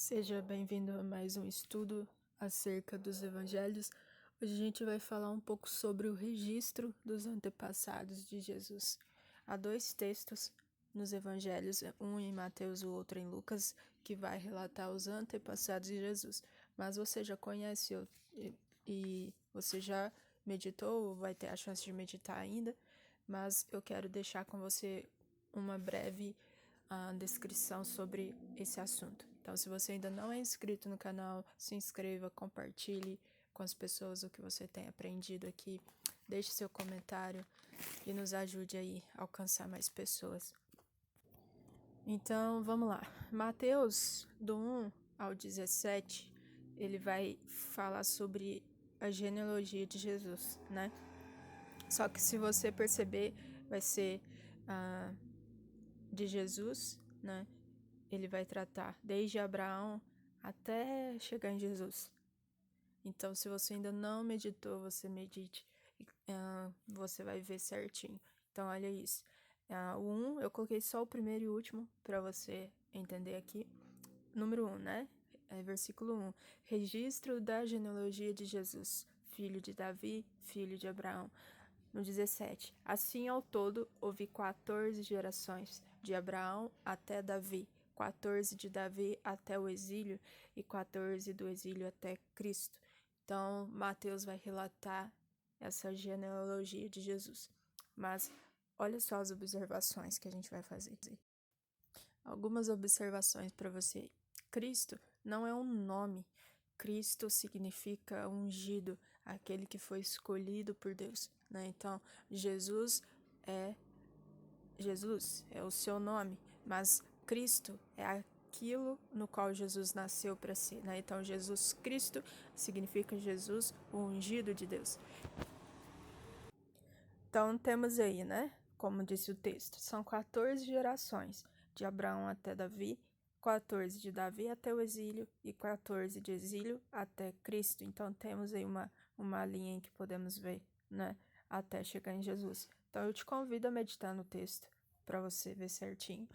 Seja bem-vindo a mais um estudo acerca dos evangelhos. Hoje a gente vai falar um pouco sobre o registro dos antepassados de Jesus. Há dois textos nos evangelhos, um em Mateus e o outro em Lucas, que vai relatar os antepassados de Jesus. Mas você já conhece e você já meditou, ou vai ter a chance de meditar ainda, mas eu quero deixar com você uma breve descrição sobre esse assunto. Então, se você ainda não é inscrito no canal, se inscreva, compartilhe com as pessoas o que você tem aprendido aqui, deixe seu comentário e nos ajude aí a alcançar mais pessoas. Então, vamos lá. Mateus, do 1 ao 17, ele vai falar sobre a genealogia de Jesus, né? Só que se você perceber, vai ser de Jesus, né? Ele vai tratar desde Abraão até chegar em Jesus. Então, se você ainda não meditou, você medite. Você vai ver certinho. Então, olha isso. O 1, eu coloquei só o primeiro e o último para você entender aqui. Número 1, né? Versículo 1. Registro da genealogia de Jesus, filho de Davi, filho de Abraão. No 17. Assim, ao todo, houve 14 gerações, de Abraão até Davi, 14 de Davi até o exílio e 14 do exílio até Cristo. Então, Mateus vai relatar essa genealogia de Jesus. Mas olha só as observações que a gente vai fazer. Algumas observações para você. Cristo não é um nome. Cristo significa ungido, aquele que foi escolhido por Deus, né? Então, Jesus é o seu nome, mas Cristo é aquilo no qual Jesus nasceu para ser, né? Então, Jesus Cristo significa Jesus, o ungido de Deus. Então, temos aí, né? Como disse o texto, são 14 gerações, de Abraão até Davi, 14 de Davi até o exílio e 14 de exílio até Cristo. Então, temos aí uma linha em que podemos ver, né? Até chegar em Jesus. Então, eu te convido a meditar no texto para você ver certinho.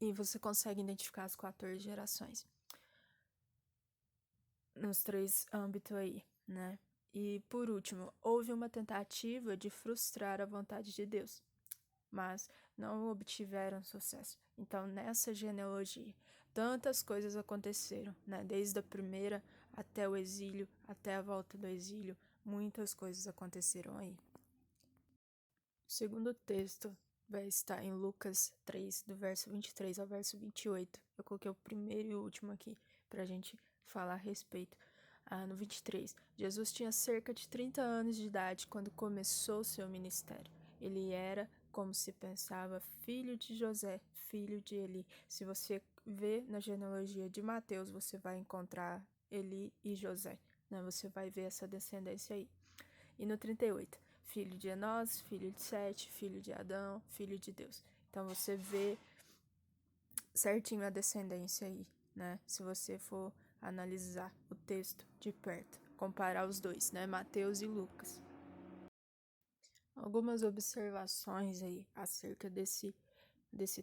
E você consegue identificar as 14 gerações nos três âmbitos aí, né? E, por último, houve uma tentativa de frustrar a vontade de Deus, mas não obtiveram sucesso. Então, nessa genealogia, tantas coisas aconteceram, né? Desde a primeira até o exílio, até a volta do exílio, muitas coisas aconteceram aí. O segundo texto vai estar em Lucas 3, do verso 23 ao verso 28. Eu coloquei o primeiro e o último aqui para a gente falar a respeito. No 23, Jesus tinha cerca de 30 anos de idade quando começou seu ministério. Ele era, como se pensava, filho de José, filho de Eli. Se você vê na genealogia de Mateus, você vai encontrar Eli e José, né? Você vai ver essa descendência aí. E no 38, filho de Enós, filho de Sete, filho de Adão, filho de Deus. Então você vê certinho a descendência aí, né? Se você for analisar o texto de perto, comparar os dois, né? Mateus e Lucas. Algumas observações aí acerca desse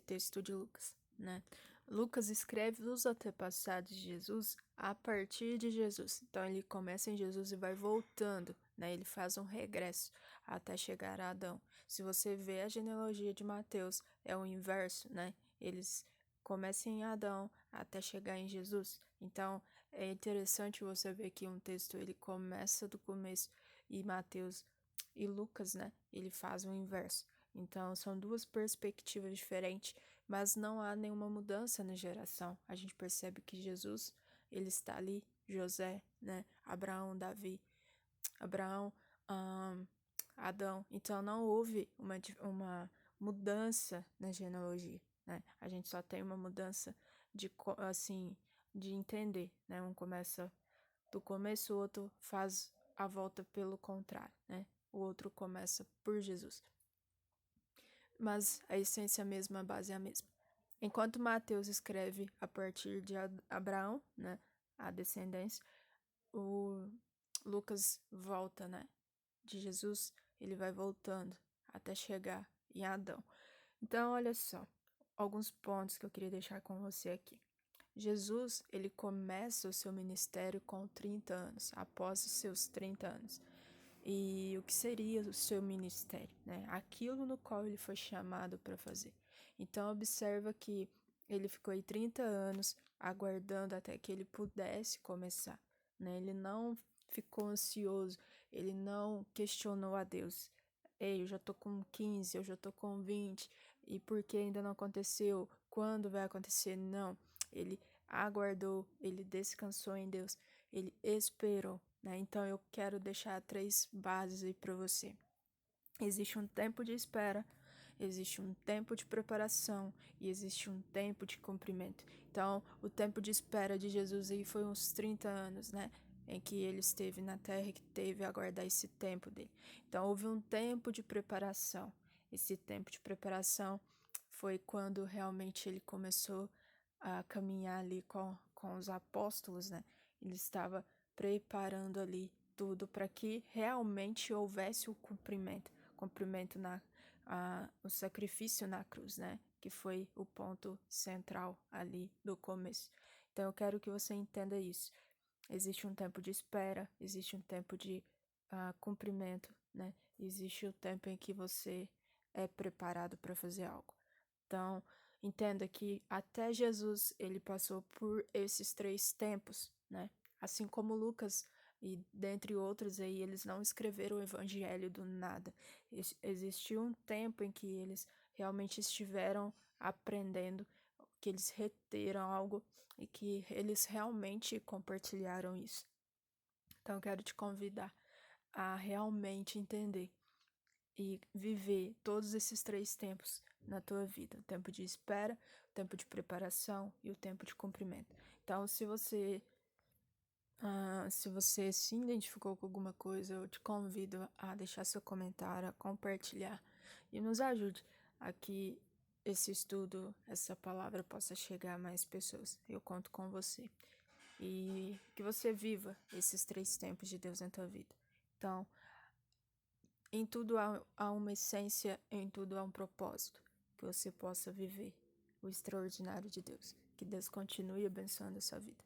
texto de Lucas, né? Lucas escreve os antepassados de Jesus a partir de Jesus. Então ele começa em Jesus e vai voltando, né? Ele faz um regresso até chegar a Adão. Se você vê a genealogia de Mateus, é o inverso, né? Eles começam em Adão até chegar em Jesus. Então é interessante você ver que um texto ele começa do começo e Mateus e Lucas, né? Ele faz o inverso. Então, são duas perspectivas diferentes, mas não há nenhuma mudança na geração. A gente percebe que Jesus, ele está ali, José, né? Abraão, Davi, Abraão, Adão. Então, não houve uma mudança na genealogia, né? A gente só tem uma mudança de entender, né? Um começa do começo, o outro faz a volta pelo contrário, né? O outro começa por Jesus. Mas a essência mesma, a base é a mesma. Enquanto Mateus escreve a partir de Abraão, né, a descendência, o Lucas volta, né, de Jesus, ele vai voltando até chegar em Adão. Então, olha só, alguns pontos que eu queria deixar com você aqui. Jesus, ele começa o seu ministério com 30 anos, após os seus 30 anos. E o que seria o seu ministério, né? Aquilo no qual ele foi chamado para fazer. Então, observa que ele ficou aí 30 anos aguardando até que ele pudesse começar, né? Ele não ficou ansioso, ele não questionou a Deus. Ei, eu já tô com 15, eu já tô com 20, e por que ainda não aconteceu? Quando vai acontecer? Não. Ele aguardou, ele descansou em Deus, ele esperou, né? Então eu quero deixar 3 bases aí para você. Existe um tempo de espera, existe um tempo de preparação e existe um tempo de cumprimento. Então, o tempo de espera de Jesus aí foi uns 30 anos, né? Em que ele esteve na terra e que teve a aguardar esse tempo dele. Então, houve um tempo de preparação. Esse tempo de preparação foi quando realmente ele começou a caminhar ali com os apóstolos, né? Ele estava preparando ali tudo para que realmente houvesse o cumprimento o sacrifício na cruz, né? Que foi o ponto central ali do começo. Então eu quero que você entenda isso. Existe um tempo de espera, existe um tempo de cumprimento, né? Existe o tempo em que você é preparado para fazer algo. Então, entenda que até Jesus ele passou por esses 3 tempos, né? Assim como Lucas e dentre outros aí, eles não escreveram o evangelho do nada. Existiu um tempo em que eles realmente estiveram aprendendo, que eles reteram algo e que eles realmente compartilharam isso. Então eu quero te convidar a realmente entender e viver todos esses 3 tempos na tua vida: o tempo de espera, o tempo de preparação e o tempo de cumprimento. Então, se você se identificou com alguma coisa, eu te convido a deixar seu comentário, a compartilhar e nos ajude a que esse estudo, essa palavra possa chegar a mais pessoas. Eu conto com você. E que você viva esses 3 tempos de Deus na tua vida. Então, em tudo há uma essência, em tudo há um propósito. Que você possa viver o extraordinário de Deus. Que Deus continue abençoando a sua vida.